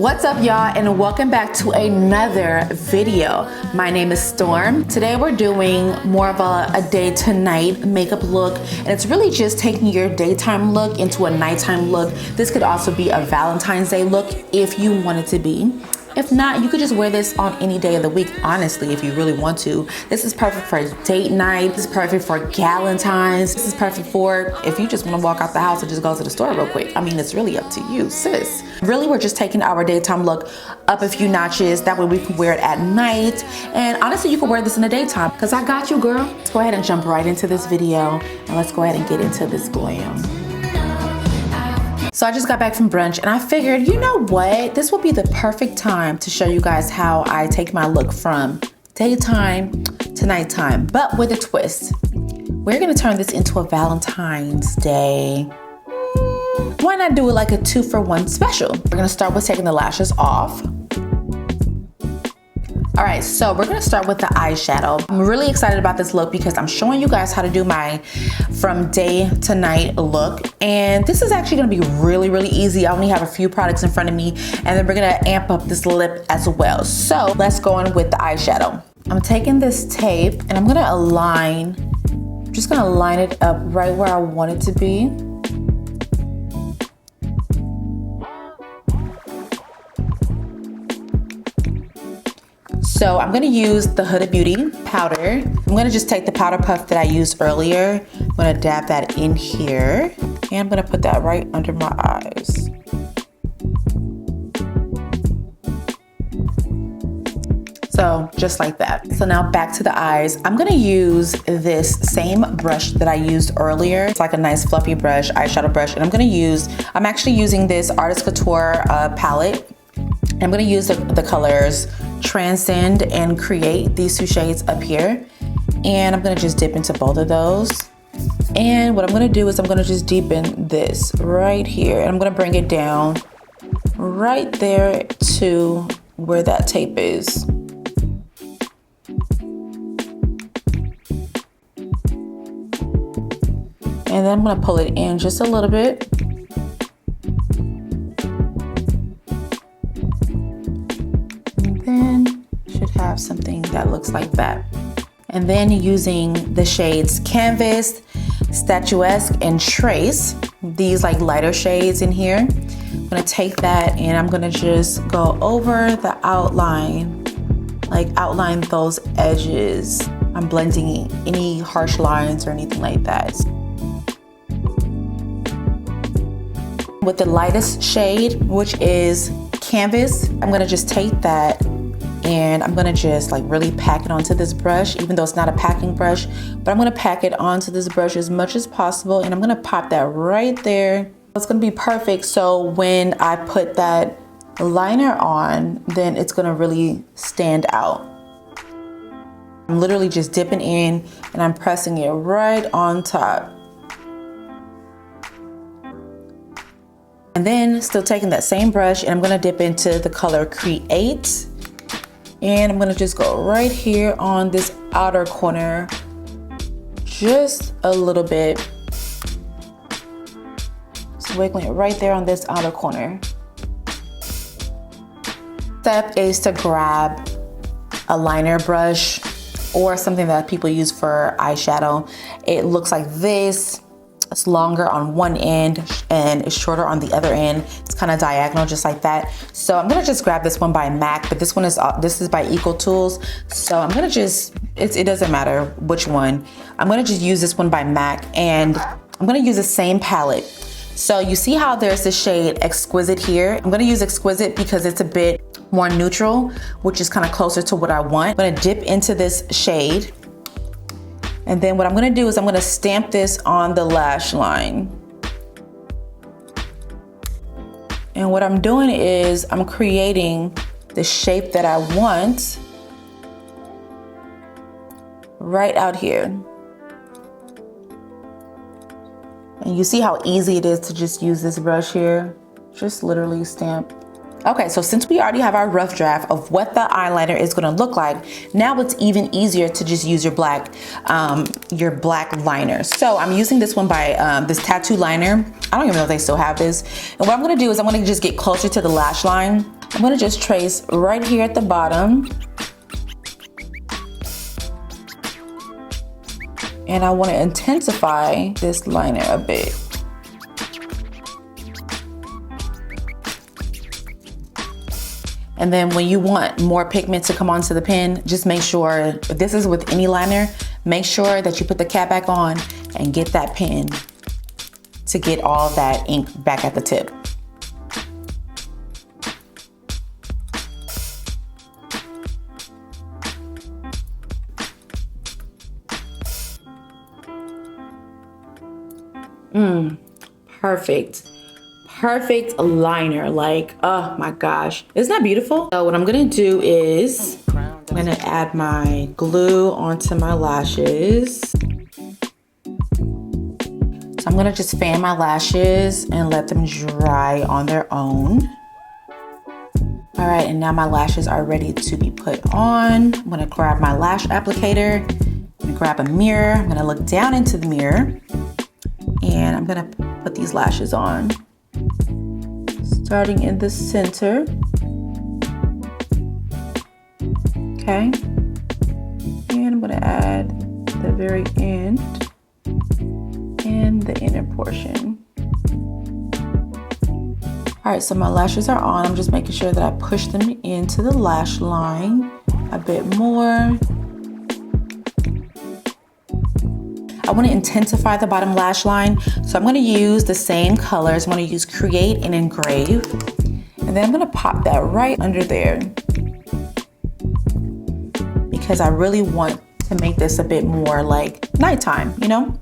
What's up, y'all, and welcome back to another video. My name is Storm. Today we're doing more of a day to night makeup look, and it's really just taking your daytime look into a nighttime look. This could also be a Valentine's Day look if you want it to be. If not, you could just wear this on any day of the week, honestly, if you really want to. This is perfect for date night. This is perfect for Galentine's. This is perfect for if you just want to walk out the house and just go to the store real quick. I mean, it's really up to you, sis. Really, we're just taking our daytime look up a few notches. That way we can wear it at night. And honestly, you can wear this in the daytime because I got you, girl. Let's go ahead and jump right into this video and let's go ahead and get into this glam. So I just got back from brunch and I figured, you know what? This will be the perfect time to show you guys how I take my look from daytime to nighttime, but with a twist. We're gonna turn this into a Valentine's Day. Why not do it like a 2-for-1 special? We're gonna start with taking the lashes off. All right, so we're gonna start with the eyeshadow. I'm really excited about this look because I'm showing you guys how to do my from day to night look. And this is actually gonna be really, really easy. I only have a few products in front of me, and then we're gonna amp up this lip as well. So let's go in with the eyeshadow. I'm taking this tape and I'm gonna align, I'm just gonna line it up right where I want it to be. So I'm gonna use the Huda Beauty powder. I'm gonna just take the powder puff that I used earlier. I'm gonna dab that in here. And I'm gonna put that right under my eyes. So just like that. So now back to the eyes. I'm gonna use this same brush that I used earlier. It's like a nice fluffy brush, eyeshadow brush. And I'm actually using this Artist Couture palette. I'm gonna use the colors Transcend and Create, these two shades up here. And I'm gonna just dip into both of those. And what I'm gonna do is I'm gonna just deepen this right here. And I'm gonna bring it down right there to where that tape is. And then I'm gonna pull it in just a little bit. Have something that looks like that. And then using the shades Canvas, Statuesque, and Trace, these like lighter shades in here, I'm gonna take that and I'm gonna just go over the outline, like outline those edges. I'm blending any harsh lines or anything like that. With the lightest shade, which is Canvas, I'm gonna just take that and I'm gonna just like really pack it onto this brush, even though it's not a packing brush, but I'm gonna pack it onto this brush as much as possible, and I'm gonna pop that right there. It's gonna be perfect, so when I put that liner on, then it's gonna really stand out. I'm literally just dipping in and I'm pressing it right on top. And then still taking that same brush, and I'm gonna dip into the color Create. And I'm gonna just go right here on this outer corner, just a little bit. Just wiggling it right there on this outer corner. Step is to grab a liner brush or something that people use for eyeshadow. It looks like this. It's longer on one end and it's shorter on the other end. It's kind of diagonal, just like that. So I'm gonna just grab this one by MAC, but this is by Equal Tools. So I'm gonna just, it doesn't matter which one. I'm gonna just use this one by MAC, and I'm gonna use the same palette. So you see how there's the shade Exquisite here? I'm gonna use Exquisite because it's a bit more neutral, which is kind of closer to what I want. I'm gonna dip into this shade. And then what I'm gonna do is I'm gonna stamp this on the lash line. And what I'm doing is I'm creating the shape that I want right out here. And you see how easy it is to just use this brush here. Just literally stamp. Okay, so since we already have our rough draft of what the eyeliner is gonna look like, now it's even easier to just use your black liner. So I'm using this one by this Tattoo liner. I don't even know if they still have this. And what I'm gonna do is I'm gonna just get closer to the lash line. I'm gonna just trace right here at the bottom. And I wanna intensify this liner a bit. And then when you want more pigment to come onto the pen, just make sure, if this is with any liner, make sure that you put the cap back on and get that pen to get all that ink back at the tip. Perfect. Perfect liner, like, oh my gosh. Isn't that beautiful? So what I'm gonna do is, I'm gonna add my glue onto my lashes. So I'm gonna just fan my lashes and let them dry on their own. All right, and now my lashes are ready to be put on. I'm gonna grab my lash applicator, and grab a mirror. I'm gonna look down into the mirror and I'm gonna put these lashes on. Starting in the center. Okay. And I'm gonna add the very end and the inner portion. All right, so my lashes are on. I'm just making sure that I push them into the lash line a bit more. I want to intensify the bottom lash line, so I'm going to use the same colors. I'm going to use Create and Engrave, and then I'm going to pop that right under there because I really want to make this a bit more like nighttime, you know?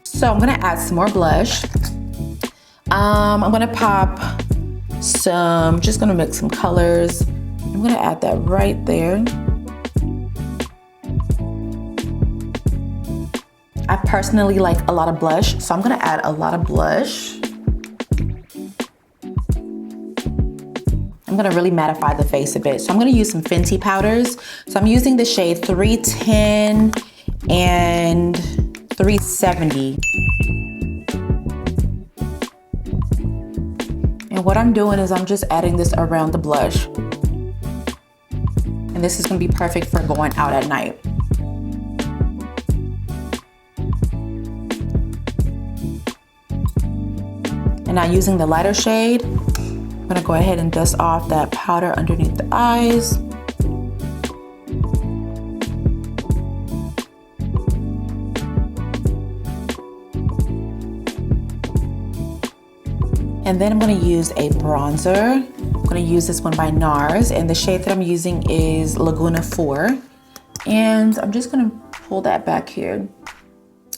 So I'm going to add some more blush. I'm going to pop just gonna mix some colors. I'm gonna add that right there. I personally like a lot of blush, so I'm gonna add a lot of blush. I'm gonna really mattify the face a bit. So I'm gonna use some Fenty powders. So I'm using the shade 310 and 370. And what I'm doing is I'm just adding this around the blush. And this is gonna be perfect for going out at night. And now using the lighter shade, I'm gonna go ahead and dust off that powder underneath the eyes. And then I'm gonna use a bronzer. I'm gonna use this one by NARS, and the shade that I'm using is Laguna 4. And I'm just gonna pull that back here.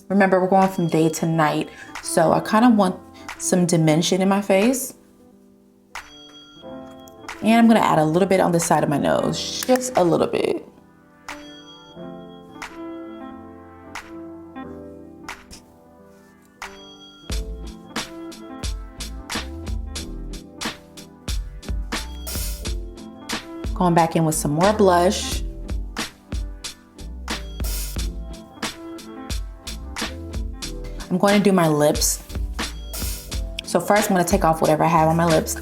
Remember, we're going from day to night, so I kind of want some dimension in my face. And I'm gonna add a little bit on the side of my nose, just a little bit. Going back in with some more blush. I'm going to do my lips. So first I'm going to take off whatever I have on my lips.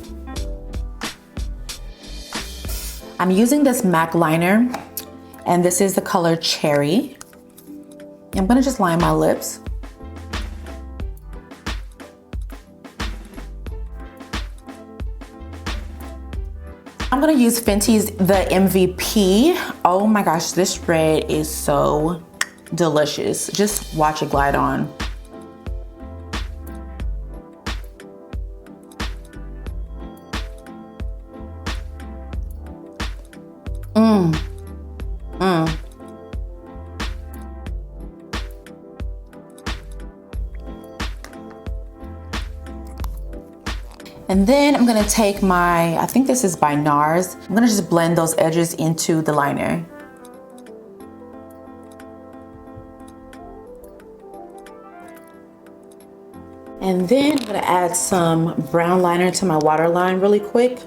I'm using this MAC liner, and this is the color Cherry. I'm going to just line my lips. I'm gonna use Fenty's The MVP. Oh my gosh, this red is so delicious. Just watch it glide on. And then I'm gonna take my, I think this is by NARS. I'm gonna just blend those edges into the liner. And then I'm gonna add some brown liner to my waterline really quick.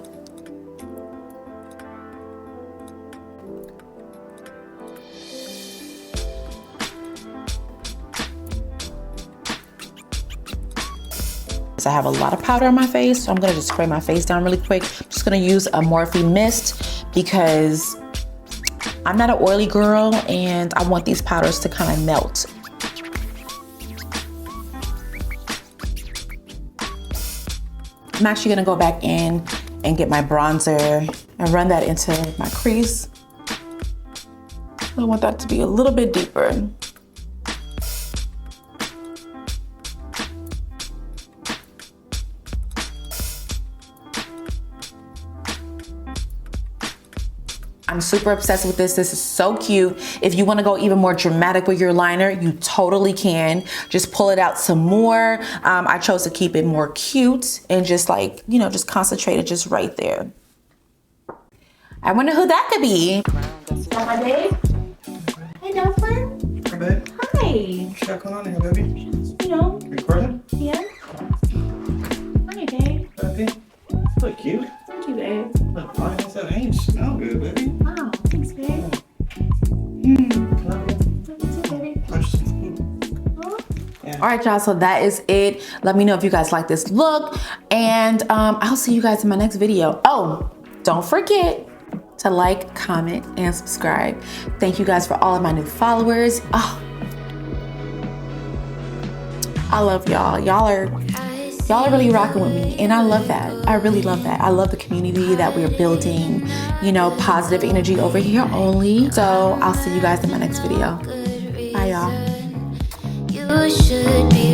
I have a lot of powder on my face, so I'm gonna just spray my face down really quick. I'm just gonna use a Morphe mist because I'm not an oily girl and I want these powders to kind of melt. I'm actually gonna go back in and get my bronzer and run that into my crease. I want that to be a little bit deeper. I'm super obsessed with this. This is so cute. If you want to go even more dramatic with your liner, you totally can. Just pull it out some more. I chose to keep it more cute and just like, you know, just concentrate it just right there. I wonder who that could be. Hi, babe. Hey, Dolphin. Hi, babe. Hi. What's going on here, baby? You know. Recording? Yeah. Hi, babe. Baby. Look cute. Thank you, babe. Look fine. What's that? Ain't smell good, baby. Wow, thanks, babe. Can I Baby. punch some food? Huh? Yeah. All right, y'all, so that is it. Let me know if you guys like this look, and I'll see you guys in my next video. Oh, don't forget to like, comment, and subscribe. Thank you guys for all of my new followers. Oh, I love y'all. Y'all are really rocking with me, and I love that. I really love that. I love the community that we're building, you know, positive energy over here only. So I'll see you guys in my next video. Bye, y'all. You should be